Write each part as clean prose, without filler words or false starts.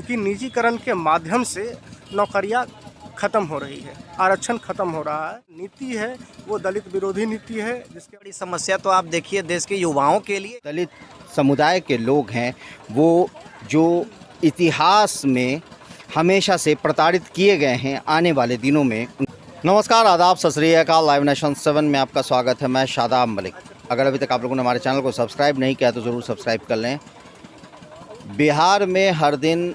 क्योंकि निजीकरण के माध्यम से नौकरियां खत्म हो रही है, आरक्षण खत्म हो रहा है। नीति है वो दलित विरोधी नीति है, जिसकी बड़ी समस्या तो आप देखिए देश के युवाओं के लिए। दलित समुदाय के लोग हैं वो जो इतिहास में हमेशा से प्रताड़ित किए गए हैं, आने वाले दिनों में। नमस्कार, आदाब, सत श्री अकाल। लाइव नेशन 7 में आपका स्वागत है। मैं शादाब मलिक। अगर अभी तक आप लोगों ने हमारे चैनल को सब्सक्राइब नहीं किया तो ज़रूर सब्सक्राइब कर लें। बिहार में हर दिन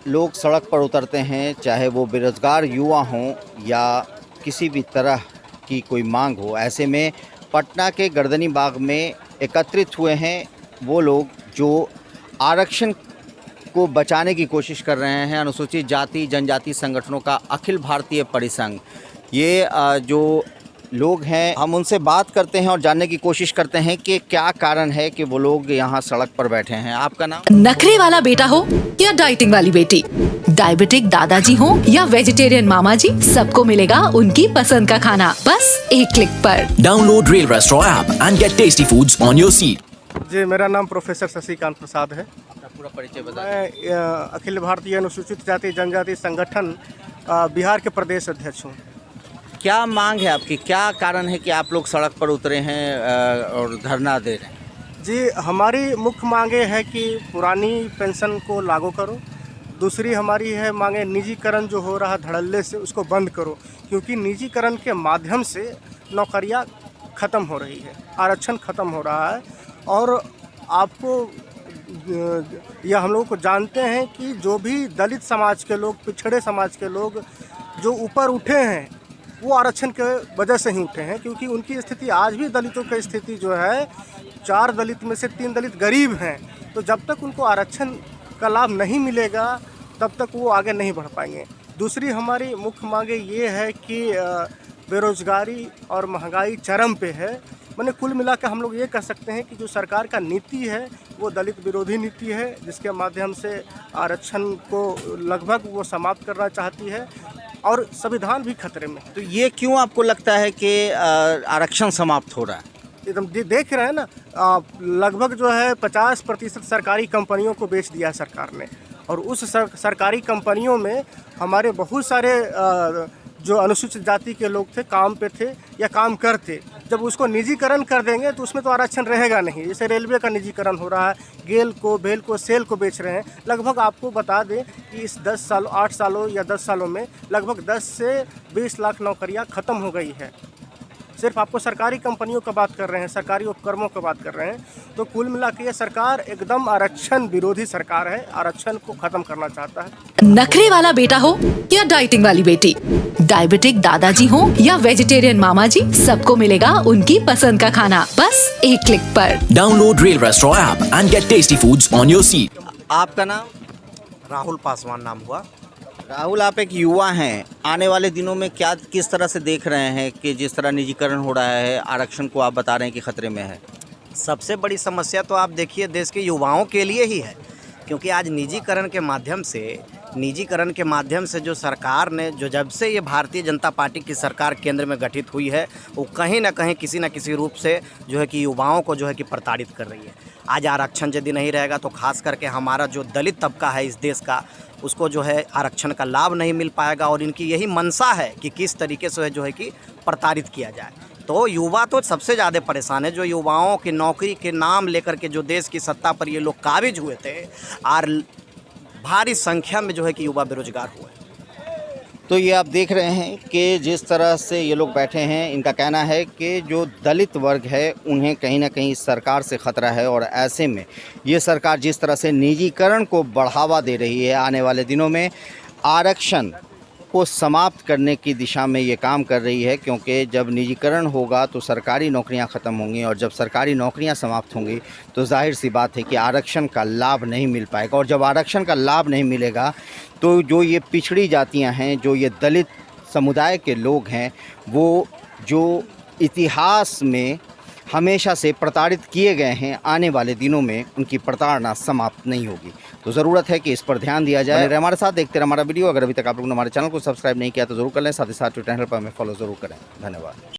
लोग सड़क पर उतरते हैं, चाहे वो बेरोज़गार युवा हों या किसी भी तरह की कोई मांग हो। ऐसे में पटना के गर्दनी बाग में एकत्रित हुए हैं वो लोग जो आरक्षण को बचाने की कोशिश कर रहे हैं। अनुसूचित जाति जनजाति संगठनों का अखिल भारतीय परिसंघ, ये जो लोग हैं, हम उनसे बात करते हैं और जानने की कोशिश करते हैं कि क्या कारण है कि वो लोग यहाँ सड़क पर बैठे हैं। आपका नाम? नखरे वाला बेटा हो या डाइटिंग वाली बेटी, डायबिटिक दादाजी हो या वेजिटेरियन मामा जी, सबको मिलेगा उनकी पसंद का खाना बस एक क्लिक पर। Download rail restaurant app and get tasty foods on your seat. जी, मेरा नाम प्रोफेसर शशिकांत प्रसाद है। अपना पूरा परिचय बताएं। मैं अखिल भारतीय अनुसूचित जाति जनजाति संगठन बिहार के प्रदेश अध्यक्ष हूँ। क्या मांग है आपकी? क्या कारण है कि आप लोग सड़क पर उतरे हैं और धरना दे रहे हैं? जी, हमारी मुख्य मांगे है कि पुरानी पेंशन को लागू करो। दूसरी हमारी है मांगे, निजीकरण जो हो रहा है धड़ल्ले से, उसको बंद करो, क्योंकि निजीकरण के माध्यम से नौकरियां ख़त्म हो रही है, आरक्षण ख़त्म हो रहा है। और आपको यह हम लोग को जानते हैं कि जो भी दलित समाज के लोग, पिछड़े समाज के लोग जो ऊपर उठे हैं, वो आरक्षण के वजह से ही उठे हैं, क्योंकि उनकी स्थिति आज भी, दलितों की स्थिति जो है, 4 दलित में से 3 दलित गरीब हैं। तो जब तक उनको आरक्षण का लाभ नहीं मिलेगा तब तक वो आगे नहीं बढ़ पाएंगे। दूसरी हमारी मुख्य मांगे ये है कि बेरोजगारी और महंगाई चरम पे है। मैंने कुल मिलाकर हम लोग ये कह सकते हैं कि जो सरकार का नीति है वो दलित विरोधी नीति है, जिसके माध्यम से आरक्षण को लगभग वो समाप्त करना चाहती है और संविधान भी खतरे में है। तो ये क्यों आपको लगता है कि आरक्षण समाप्त हो रहा है? एकदम देख रहे हैं ना, लगभग जो है 50% सरकारी कंपनियों को बेच दिया सरकार ने। और उस सरकारी कंपनियों में हमारे बहुत सारे जो अनुसूचित जाति के लोग थे, काम पे थे या काम करते। जब उसको निजीकरण कर देंगे तो उसमें तो आरक्षण रहेगा नहीं। जैसे रेलवे का निजीकरण हो रहा है, गेल को, बेल को, सेल को बेच रहे हैं। लगभग आपको बता दें कि इस 10 सालों, 8 सालों या 10 सालों में लगभग 10 से 20 लाख नौकरियां ख़त्म हो गई है। सिर्फ आपको सरकारी कंपनियों का बात कर रहे हैं, सरकारी उपक्रमों का बात कर रहे हैं। तो कुल मिला के ये सरकार एकदम आरक्षण विरोधी सरकार है, आरक्षण को ख़त्म करना चाहता है। नखरे वाला बेटा हो या डाइटिंग वाली बेटी, डायबिटिक दादाजी हो या वेजिटेरियन मामा जी, सबको मिलेगा उनकी पसंद का खाना बस एक क्लिक पर। Download rail restaurant app and get tasty foods on your seat. आपका नाम? राहुल पासवान नाम हुआ। राहुल, आप एक युवा हैं। आने वाले दिनों में क्या, किस तरह से देख रहे हैं कि जिस तरह निजीकरण हो रहा है, आरक्षण को आप बता रहे हैं कि खतरे में है? सबसे बड़ी समस्या तो आप देखिए देश के युवाओं के लिए ही है, क्योंकि आज निजीकरण के माध्यम से जो सरकार ने, जो जब से ये भारतीय जनता पार्टी की सरकार केंद्र में गठित हुई है, वो कहीं ना कहीं किसी न किसी रूप से जो है कि युवाओं को जो है कि प्रताड़ित कर रही है। आज आरक्षण यदि नहीं रहेगा तो खास करके हमारा जो दलित तबका है इस देश का, उसको जो है आरक्षण का लाभ नहीं मिल पाएगा। और इनकी यही मंशा है कि किस तरीके से जो है कि प्रताड़ित किया जाए। तो युवा तो सबसे ज़्यादा परेशान है। जो युवाओं की नौकरी के नाम लेकर के जो देश की सत्ता पर ये लोग काबिज हुए थे, और भारी संख्या में जो है कि युवा बेरोजगार हुए। तो ये आप देख रहे हैं कि जिस तरह से ये लोग बैठे हैं, इनका कहना है कि जो दलित वर्ग है उन्हें कहीं ना कहीं सरकार से ख़तरा है। और ऐसे में ये सरकार जिस तरह से निजीकरण को बढ़ावा दे रही है, आने वाले दिनों में आरक्षण को समाप्त करने की दिशा में ये काम कर रही है। क्योंकि जब निजीकरण होगा तो सरकारी नौकरियां ख़त्म होंगी, और जब सरकारी नौकरियां समाप्त होंगी तो जाहिर सी बात है कि आरक्षण का लाभ नहीं मिल पाएगा। और जब आरक्षण का लाभ नहीं मिलेगा तो जो ये पिछड़ी जातियां हैं, जो ये दलित समुदाय के लोग हैं, वो जो इतिहास में हमेशा से प्रताड़ित किए गए हैं, आने वाले दिनों में उनकी प्रताड़ना समाप्त नहीं होगी। तो ज़रूरत है कि इस पर ध्यान दिया जाए। हमारे साथ देखते रहे हमारा वीडियो। अगर अभी तक आप लोगों ने हमारे चैनल को सब्सक्राइब नहीं किया तो ज़रूर कर लें, साथ ही साथ ट्विटर हैंडल पर हमें फॉलो ज़रूर करें। धन्यवाद।